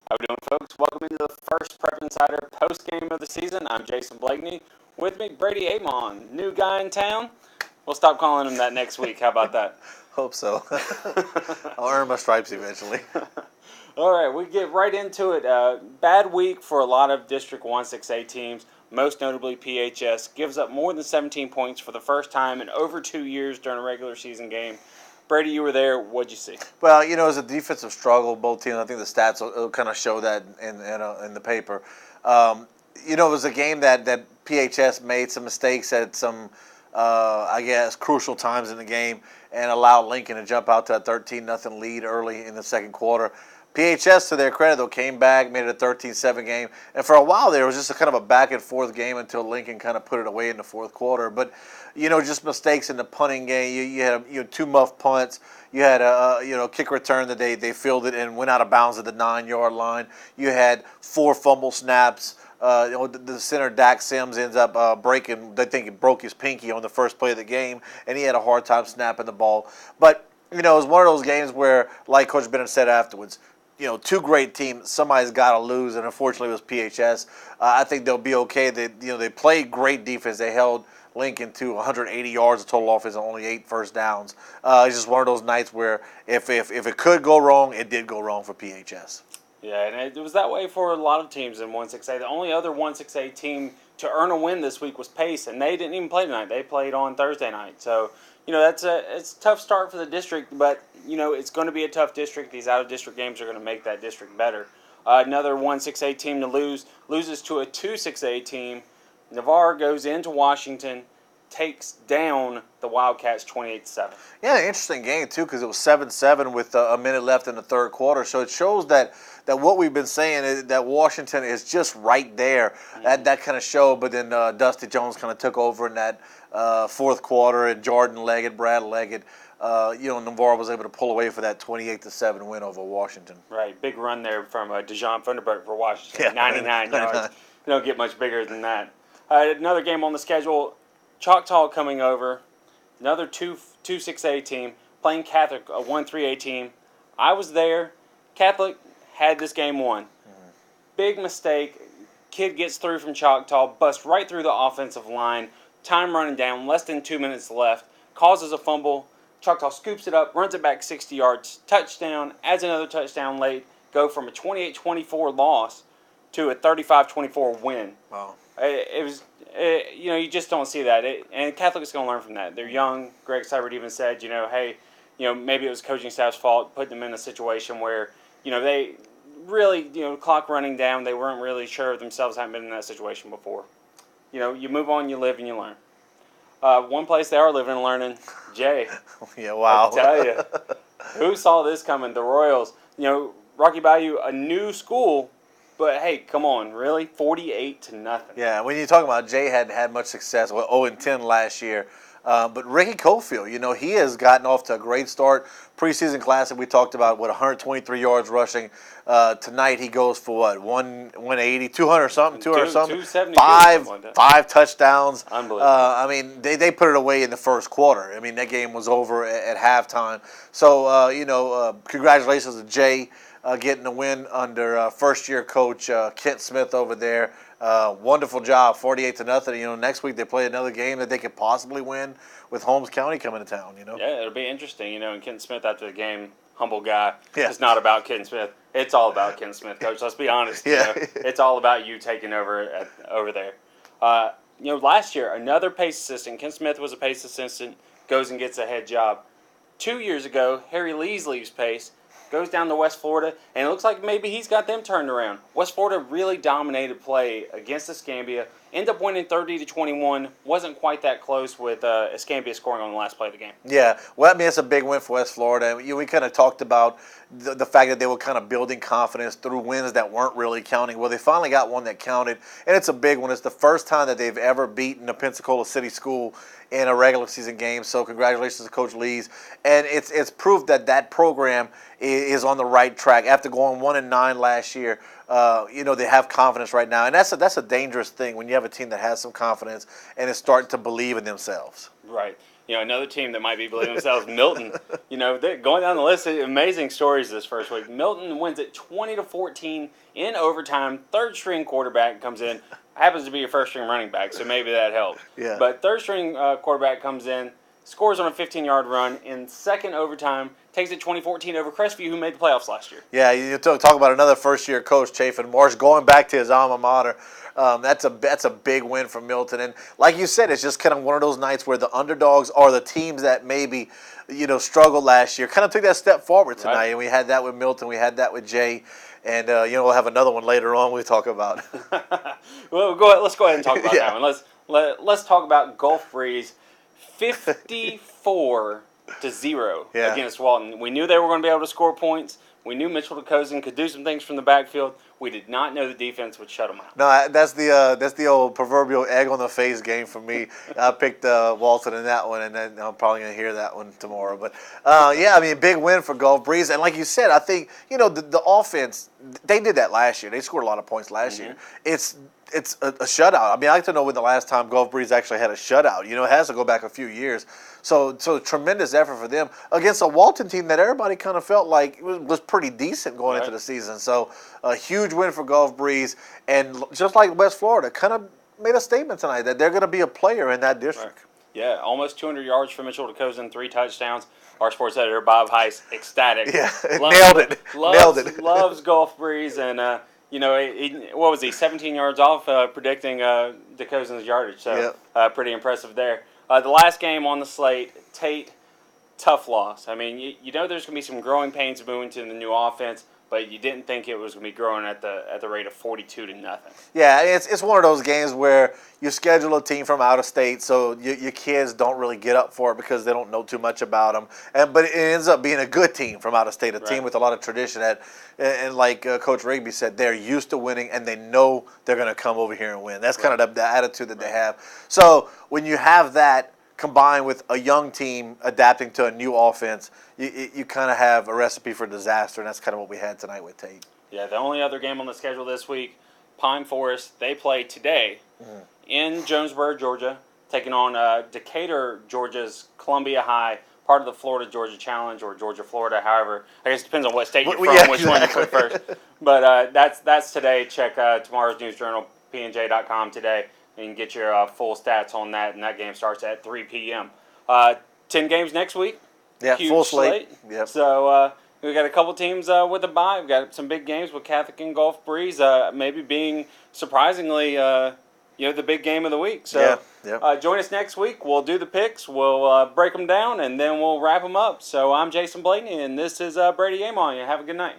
How we doing, folks? Welcome into the first Prep Insider post-game of the season. I'm Jason Blakeney. With me, Brady Aymond, new guy in town. We'll stop calling him that next week. How about that? Hope so. I'll earn my stripes eventually. All right, we get right into it. Bad week for a lot of District 1-6A teams, most notably PHS. Gives up more than 17 points for the first time in over 2 years during a regular season game. Brady, you were there. What'd you see? Well, it was a defensive struggle, both teams. I think the stats will kind of show that in the paper. It was a game that PHS made some mistakes at some, crucial times in the game and allowed Lincoln to jump out to a 13-0 lead early in the second quarter. PHS, to their credit, though, came back, made it a 13-7 game. And for a while there, it was just a kind of a back-and-forth game until Lincoln kind of put it away in the fourth quarter. But, just mistakes in the punting game. You had two muff punts. You had a kick return that they fielded and went out of bounds at the 9-yard line. You had 4 fumble snaps. The center, Dak Sims, ends up breaking. They think he broke his pinky on the first play of the game, and he had a hard time snapping the ball. But, it was one of those games where, like Coach Bennett said afterwards, two great teams. Somebody's got to lose, and unfortunately, it was PHS. I think they'll be okay. They played great defense. They held Lincoln to 180 yards of total offense and only 8 first downs. It's just one of those nights where if it could go wrong, it did go wrong for PHS. Yeah, and it was that way for a lot of teams in 1-6A. The only other 1-6A team to earn a win this week was Pace, and they didn't even play tonight. They played on Thursday night. So, it's a tough start for the district, but, it's going to be a tough district. These out-of-district games are going to make that district better. Another 1-6A team to loses to a 2-6A team. Navarre goes into Washington, takes down the Wildcats 28-7. Yeah, interesting game, too, because it was 7-7 with a minute left in the third quarter. So it shows that what we've been saying is that Washington is just right there. Mm-hmm. That kind of showed, but then Dusty Jones kind of took over in that fourth quarter, and Jordan Leggett, Brad Leggett, Navarre was able to pull away for that 28-7 win over Washington. Right, big run there from DeJean Funderburk for Washington, yeah, 99 yards. You don't get much bigger than that. Another game on the schedule, Choctaw coming over, another 2-6A team, playing Catholic, a 1-3A team. I was there. Catholic had this game won. Mm-hmm. Big mistake. Kid gets through from Choctaw, busts right through the offensive line, time running down, less than 2 minutes left, causes a fumble. Choctaw scoops it up, runs it back 60 yards, touchdown, adds another touchdown late, go from a 28-24 loss to a 35-24 win. Wow. It was, you just don't see that. And Catholic is going to learn from that. They're young. Greg Seibert even said, hey, maybe it was coaching staff's fault, putting them in a situation where, they really, clock running down, they weren't really sure of themselves, hadn't been in that situation before. You move on, you live, and you learn. One place they are living and learning, Jay. Yeah, wow. I tell you. Who saw this coming? The Royals. Rocky Bayou, a new school, but hey, come on, really? 48-0. Yeah, when you talk about Jay had much success, 0-10 last year. But Ricky Cofield, he has gotten off to a great start. Preseason classic, we talked about, 123 yards rushing. Tonight he goes for 180, 200 something, 270, five touchdowns. Unbelievable. They put it away in the first quarter. That game was over at halftime. So, congratulations to Jay getting the win under first-year coach Kent Smith over there. Wonderful job, 48-0. Next week they play another game that they could possibly win with Holmes County coming to town. Yeah, it'll be interesting. And Kent Smith after the game, humble guy. Yeah. It's not about Kent Smith. It's all about Kent Smith, Coach. Let's be honest. Yeah. It's all about you taking over there. Last year another Pace assistant. Kent Smith was a Pace assistant. Goes and gets a head job. 2 years ago, Harry Lees leaves Pace. Goes down to West Florida, and it looks like maybe he's got them turned around. West Florida really dominated play against Escambia. Ended up winning 30-21. Wasn't quite that close with Escambia scoring on the last play of the game. Yeah, well, it's a big win for West Florida. We kind of talked about the fact that they were kind of building confidence through wins that weren't really counting. Well, they finally got one that counted, and it's a big one. It's the first time that they've ever beaten a Pensacola City school in a regular season game. So congratulations to Coach Lees. And it's proof that program is on the right track. After going 1-9 last year, they have confidence right now. And that's a dangerous thing when you have a team that has some confidence and is starting to believe in themselves. Right. Another team that might be believing themselves, Milton. Going down the list, amazing stories this first week. Milton wins it 20-14 in overtime. Third string quarterback comes in, happens to be a first string running back, so maybe that helps. Yeah. But third string quarterback comes in, scores on a 15-yard run in second overtime, takes it 20-14 over Crestview, who made the playoffs last year. Yeah, you talk about another first-year coach, Chafin Marsh, going back to his alma mater. That's a big win for Milton, and like you said, it's just kind of one of those nights where the underdogs or the teams that maybe struggled last year kind of took that step forward tonight. Right. And we had that with Milton, we had that with Jay, and we'll have another one later on we'll talk about. Well, let's go ahead and talk about that one. Let's talk about Gulf Breeze, 54-0 against Walton. We knew they were going to be able to score points. We knew Mitchell DeCozen could do some things from the backfield. We did not know the defense would shut them out. No, that's the old proverbial egg on the face game for me. I picked Walton in that one, and then I'm probably going to hear that one tomorrow. But, big win for Gulf Breeze. And like you said, I think, the offense, they did that last year. They scored a lot of points last year. It's a shutout. I mean, I like to know when the last time Gulf Breeze actually had a shutout. It has to go back a few years. So tremendous effort for them against a Walton team that everybody kind of felt like was pretty decent going into the season. So a huge win for Gulf Breeze, and just like West Florida, kind of made a statement tonight that they're going to be a player in that district. Right. Yeah, almost 200 yards for Mitchell DeCozen, 3 touchdowns. Our sports editor Bob Heiss, ecstatic. Yeah, nailed it. Loves Gulf Breeze, and what was he? 17 yards off, predicting DeCozen's yardage. So pretty impressive there. The last game on the slate, Tate, tough loss. I mean, there's going to be some growing pains moving to the new offense, but you didn't think it was going to be growing at the rate of 42-0. Yeah, it's one of those games where you schedule a team from out of state, so your kids don't really get up for it because they don't know too much about them. But it ends up being a good team from out of state, a team with a lot of tradition. And like Coach Rigby said, they're used to winning, and they know they're going to come over here and win. That's kind of the attitude that they have. So when you have that combined with a young team adapting to a new offense, you kind of have a recipe for disaster, and that's kind of what we had tonight with Tate. Yeah, the only other game on the schedule this week, Pine Forest, they play today in Jonesboro, Georgia, taking on Decatur, Georgia's Columbia High, part of the Florida-Georgia Challenge, or Georgia-Florida, however. I guess it depends on what state you're from, which one you put first. But that's today. Check tomorrow's News Journal, pnj.com today, and you can get your full stats on that, and that game starts at 3 p.m. 10 games next week. Yeah, huge full slate. Yep. So we got a couple teams with a bye. We've got some big games with Catholic and Gulf Breeze, maybe being surprisingly the big game of the week. So join us next week. We'll do the picks. We'll break them down, and then we'll wrap them up. So I'm Jason Blakeney, and this is Brady Aymond. Have a good night.